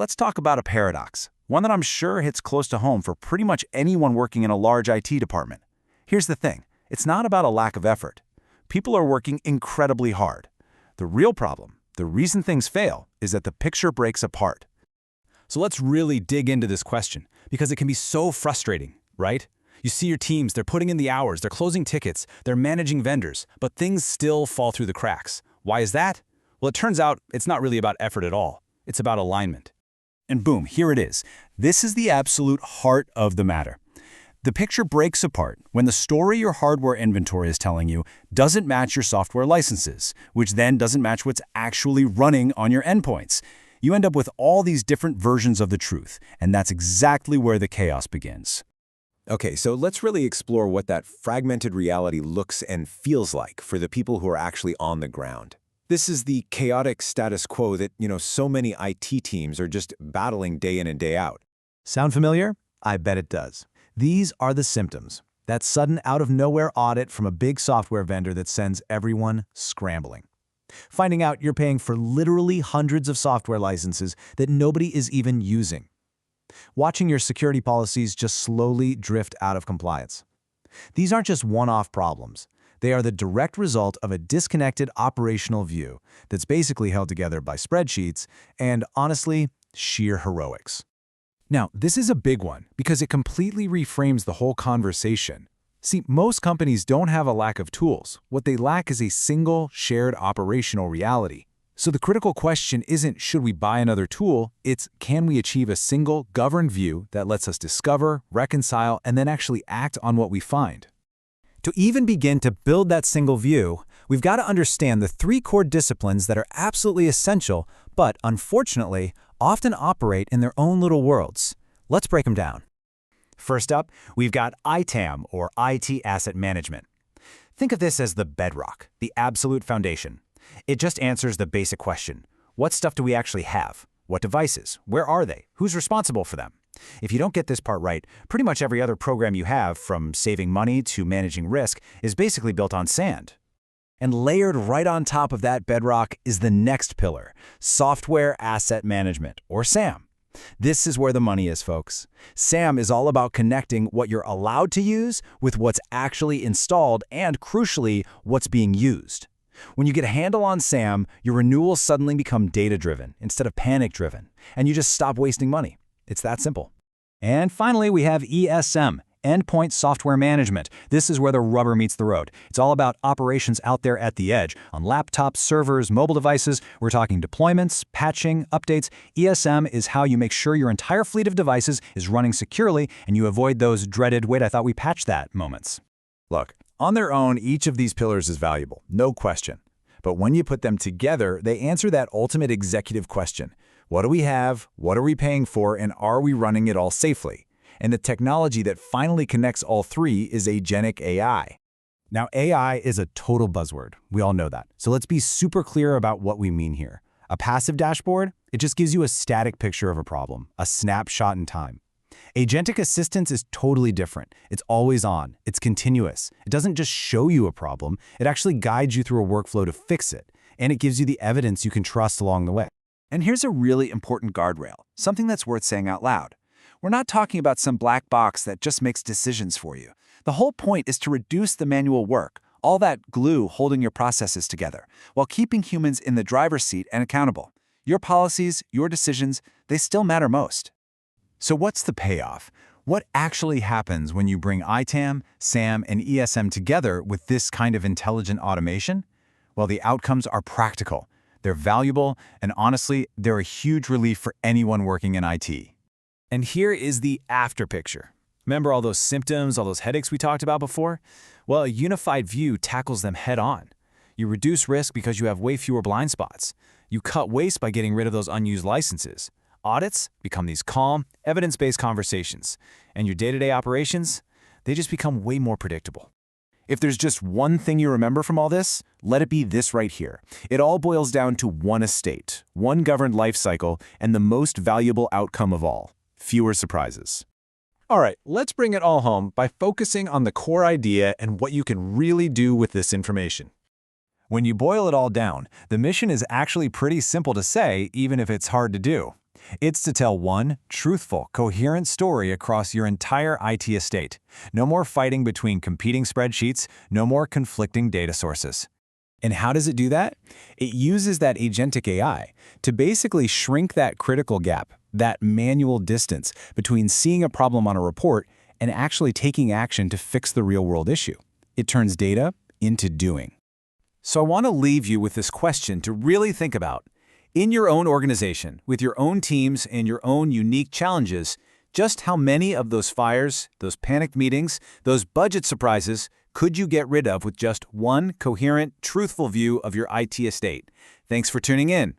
let's talk about a paradox, one that I'm sure hits close to home for pretty much anyone working in a large IT department. Here's the thing, it's not about a lack of effort. People are working incredibly hard. The real problem, the reason things fail, is that the picture breaks apart. So let's really dig into this question, because it can be so frustrating, right? You see your teams, they're putting in the hours, they're closing tickets, they're managing vendors, but things still fall through the cracks. Why is that? Well, it turns out it's not really about effort at all. It's about alignment. And boom, here it is. This is the absolute heart of the matter. The picture breaks apart when the story your hardware inventory is telling you doesn't match your software licenses, which then doesn't match what's actually running on your endpoints. You end up with all these different versions of the truth, and that's exactly where the chaos begins. Okay, so let's really explore what that fragmented reality looks and feels like for the people who are actually on the ground. This is the chaotic status quo that, so many IT teams are just battling day in and day out. Sound familiar? I bet it does. These are the symptoms. That sudden out-of-nowhere audit from a big software vendor that sends everyone scrambling. Finding out you're paying for literally hundreds of software licenses that nobody is even using. Watching your security policies just slowly drift out of compliance. These aren't just one-off problems. They are the direct result of a disconnected operational view that's basically held together by spreadsheets and, honestly, sheer heroics. Now, this is a big one because it completely reframes the whole conversation. See, most companies don't have a lack of tools. What they lack is a single, shared operational reality. So the critical question isn't should we buy another tool, it's can we achieve a single, governed view that lets us discover, reconcile, and then actually act on what we find. To even begin to build that single view, we've got to understand the three core disciplines that are absolutely essential, but unfortunately, often operate in their own little worlds. Let's break them down. First up, we've got ITAM, or IT Asset Management. Think of this as the bedrock, the absolute foundation. It just answers the basic question. What stuff do we actually have? What devices? Where are they? Who's responsible for them? If you don't get this part right, pretty much every other program you have, from saving money to managing risk, is basically built on sand. And layered right on top of that bedrock is the next pillar, Software Asset Management, or SAM. This is where the money is, folks. SAM is all about connecting what you're allowed to use with what's actually installed and, crucially, what's being used. When you get a handle on SAM, your renewals suddenly become data-driven instead of panic-driven, and you just stop wasting money. It's that simple. And finally, we have ESM, Endpoint Software Management. This is where the rubber meets the road. It's all about operations out there at the edge, on laptops, servers, mobile devices. We're talking deployments, patching, updates. ESM is how you make sure your entire fleet of devices is running securely and you avoid those dreaded, wait, I thought we patched that moments. Look, on their own, each of these pillars is valuable, no question. But when you put them together, they answer that ultimate executive question. What do we have? What are we paying for? And are we running it all safely? And the technology that finally connects all three is Agentic AI. Now, AI is a total buzzword. We all know that. So let's be super clear about what we mean here. A passive dashboard, it just gives you a static picture of a problem, a snapshot in time. Agentic assistance is totally different. It's always on. It's continuous. It doesn't just show you a problem. It actually guides you through a workflow to fix it. And it gives you the evidence you can trust along the way. And here's a really important guardrail, something that's worth saying out loud. We're not talking about some black box that just makes decisions for you. The whole point is to reduce the manual work, all that glue holding your processes together, while keeping humans in the driver's seat and accountable. Your policies, your decisions, they still matter most. So what's the payoff? What actually happens when you bring ITAM, SAM, and ESM together with this kind of intelligent automation? Well, the outcomes are practical. They're valuable, and honestly, they're a huge relief for anyone working in IT. And here is the after picture. Remember all those symptoms, all those headaches we talked about before? Well, a unified view tackles them head on. You reduce risk because you have way fewer blind spots. You cut waste by getting rid of those unused licenses. Audits become these calm, evidence-based conversations. And your day-to-day operations, they just become way more predictable. If there's just one thing you remember from all this, let it be this right here. It all boils down to one estate, one governed life cycle, and the most valuable outcome of all, fewer surprises. All right, let's bring it all home by focusing on the core idea and what you can really do with this information. When you boil it all down, the mission is actually pretty simple to say, even if it's hard to do. It's to tell one truthful, coherent story across your entire IT estate. No more fighting between competing spreadsheets, no more conflicting data sources. And how does it do that? It uses that agentic AI to basically shrink that critical gap, that manual distance between seeing a problem on a report and actually taking action to fix the real-world issue. It turns data into doing. So I want to leave you with this question to really think about. In your own organization, with your own teams and your own unique challenges, just how many of those fires, those panicked meetings, those budget surprises could you get rid of with just one coherent, truthful view of your IT estate? Thanks for tuning in.